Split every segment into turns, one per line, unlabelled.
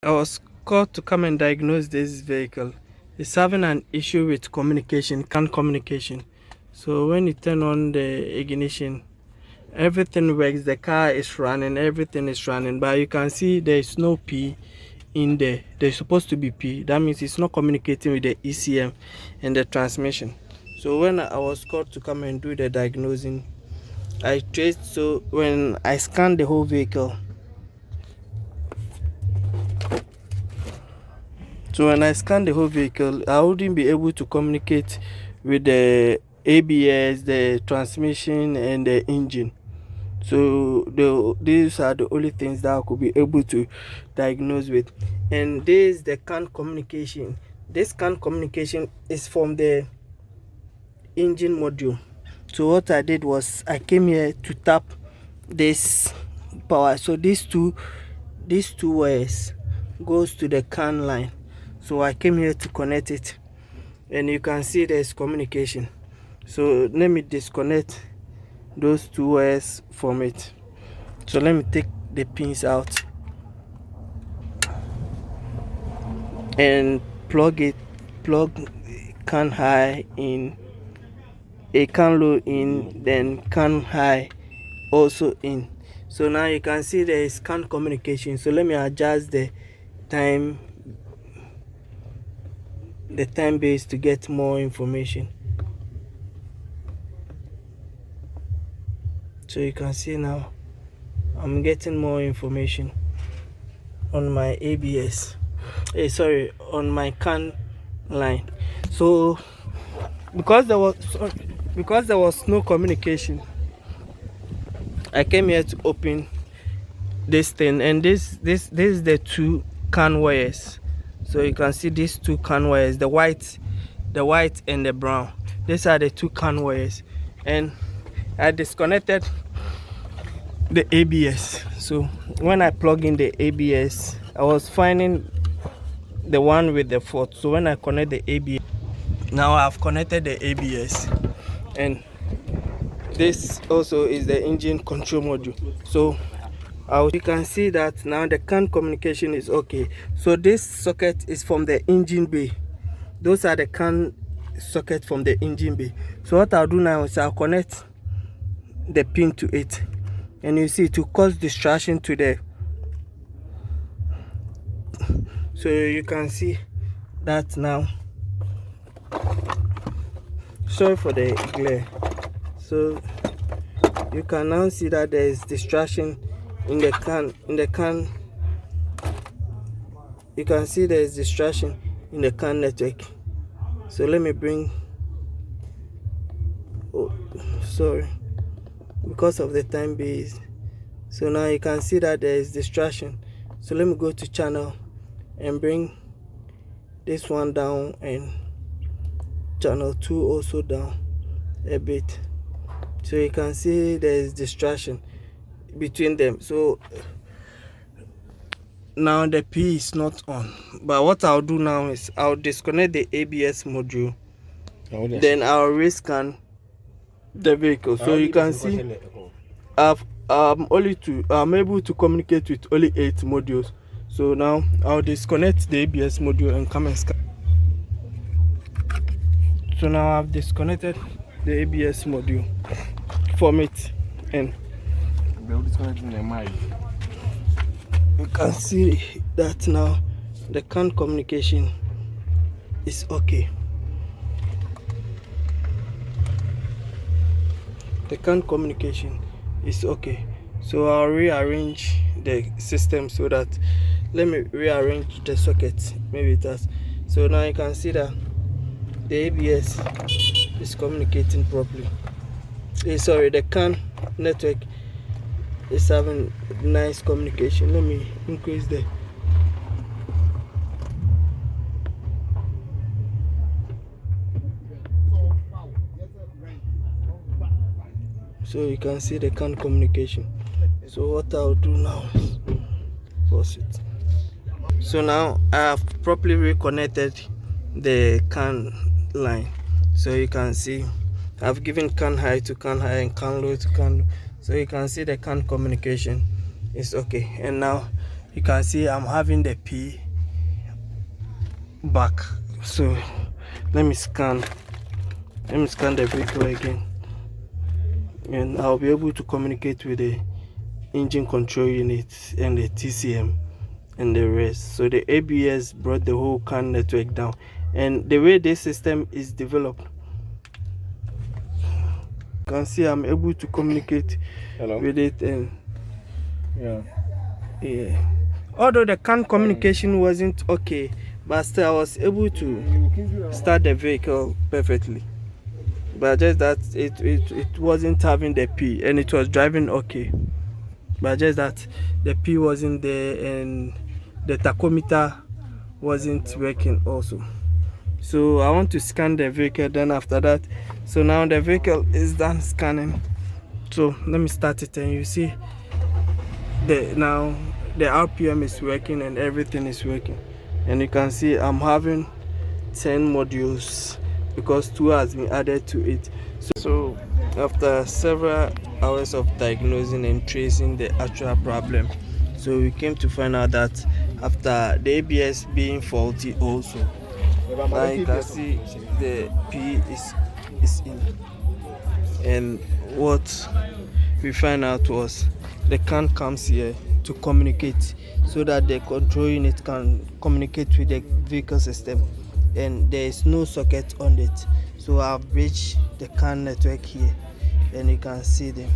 I was called to come and diagnose this vehicle. It's having an issue with communication, CAN communication. So when you turn on the ignition, everything works. The car is running, everything is running, but you can see there is no P in there. There's supposed to be P. That means it's not communicating with the ECM and the transmission. So when I was called to come and do the diagnosing, I traced. So when I scanned the whole vehicle, I wouldn't be able to communicate with the ABS, the transmission, and the engine. So these are the only things that I could be able to diagnose with. And this is the CAN communication. This CAN communication is from the engine module. So what I did was I came here to tap this power. So these two wires goes to the CAN line. So I came here to connect it, and you can see there's communication. So let me disconnect those two wires from it. So let me take the pins out and plug CAN high in, a CAN low in, then CAN high also in. So now you can see there is CAN communication. So let me adjust the time base to get more information. So you can see now I'm getting more information on my ABS. On my CAN line. So because there was no communication, I came here to open this thing, and this is the two CAN wires. So you can see these two CAN wires, the white and the brown. These are the two CAN wires, and I disconnected the ABS. So when I plug in the ABS, I was finding the one with the fault. So when I connect the ABS, now I've connected the ABS, and this also is the engine control module. So you can see that now the CAN communication is okay. So this socket is from the engine bay. Those are the CAN socket from the engine bay. So what I'll do now is I'll connect the pin to it, and you see, to cause distraction to the, so you can see that now. Sorry for the glare. So you can now see that there is distraction in the CAN. You can see there is distraction in the CAN network. So let me bring, sorry, because of the time base. So now you can see that there is distraction. So let me go to channel and bring this one down, and channel 2 also down a bit. So you can see there is distraction between them. So now the P is not on, but what I'll do now is I'll disconnect the ABS module, then I'll rescan the vehicle. So you can see I'm able to communicate with only 8 modules. So now I'll disconnect the ABS module and come and scan. So now I've disconnected the ABS module from it, and you can see that now the CAN communication is okay. The CAN communication is okay. So I'll rearrange the system so that, let me rearrange the socket, maybe it has. So now you can see that the ABS is communicating properly. Sorry, the CAN network is having nice communication. Let me increase the, so you can see the CAN communication. So what I'll do now is pause it. So now I have properly reconnected the CAN line. So you can see I've given CAN high to CAN high and CAN low to CAN low. So you can see the CAN communication is okay. And now you can see I'm having the P back. So let me scan the vehicle again, and I'll be able to communicate with the engine control unit and the TCM and the rest. So the ABS brought the whole CAN network down, and the way this system is developed, you can see I'm able to communicate with it. And yeah, although the CAN communication wasn't okay, but still I was able to start the vehicle perfectly. But just that it wasn't having the P, and it was driving okay, but just that the P wasn't there and the tachometer wasn't working also. So I want to scan the vehicle, then after that, so now the vehicle is done scanning. So let me start it, and you see now the RPM is working and everything is working, and you can see I'm having 10 modules because 2 has been added to it. So after several hours of diagnosing and tracing the actual problem, so we came to find out that after the ABS being faulty also, now you can see the P is in, and what we find out was the CAN comes here to communicate so that the control unit can communicate with the vehicle system, and there is no socket on it. So I've bridged the CAN network here, and you can see them.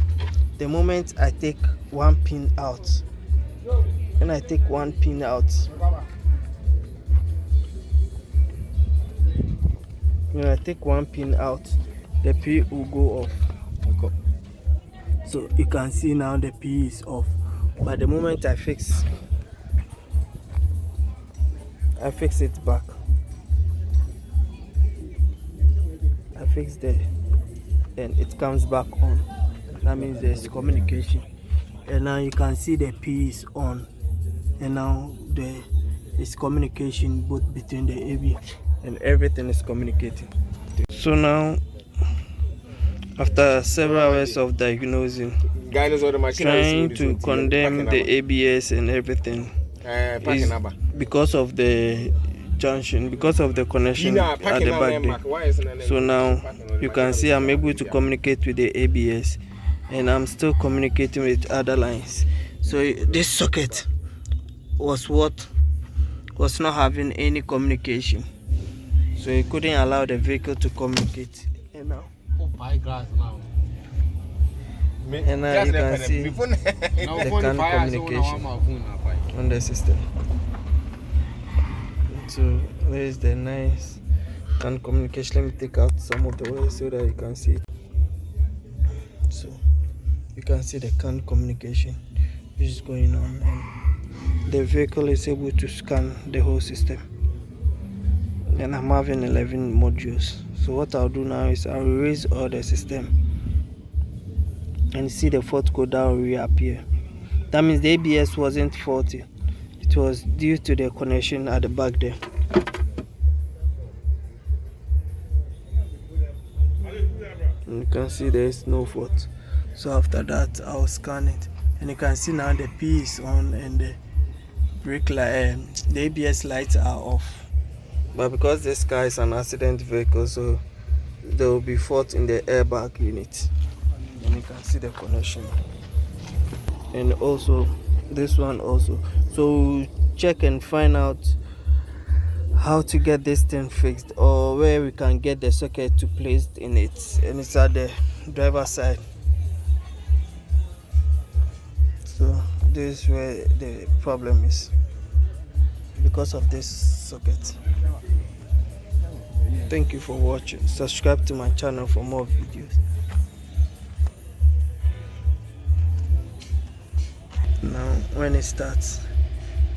The moment I take one pin out, when I take one pin out, the P will go off. So you can see now the P is off. But the moment I fix it back, I fix there, and it comes back on. That means there's communication, and now you can see the P is on, and now there is communication both between the AB, and everything is communicating. So now, after several hours of diagnosing, trying to condemn the ABS and everything, is because of the junction, because of the connection at the back there. So now you can see I'm able to communicate with the ABS, and I'm still communicating with other lines. So this socket was what was not having any communication, so it couldn't allow the vehicle to communicate. And now you can see the CAN communication on the system. So there is the nice CAN communication. Let me take out some of the wires so that you can see it. So you can see the CAN communication which is going on, and the vehicle is able to scan the whole system, and I'm having 11 modules. So what I'll do now is I'll erase all the system, and see the fault code that will reappear. That means the ABS wasn't faulty, it was due to the connection at the back there. And you can see there is no fault. So after that I'll scan it, and you can see now the P is on and the brake light, the ABS lights are off. But because this car is an accident vehicle, so there will be fault in the airbag unit, and you can see the connection, and also this one also. So check and find out how to get this thing fixed, or where we can get the socket to place in it, and it's at the driver's side. So this is where the problem is, because of this socket. Thank you for watching. Subscribe to my channel for more videos. Now when it starts,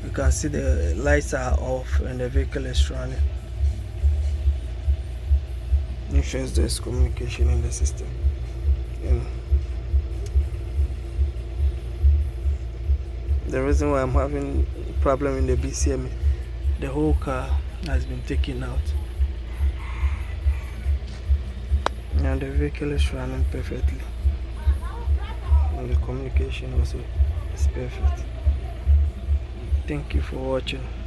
you can see the lights are off and the vehicle is running. It shows there's communication in the system. And the reason why I'm having a problem in the PCM, the whole car has been taken out. Now the vehicle is running perfectly, and the communication also is perfect. Thank you for watching.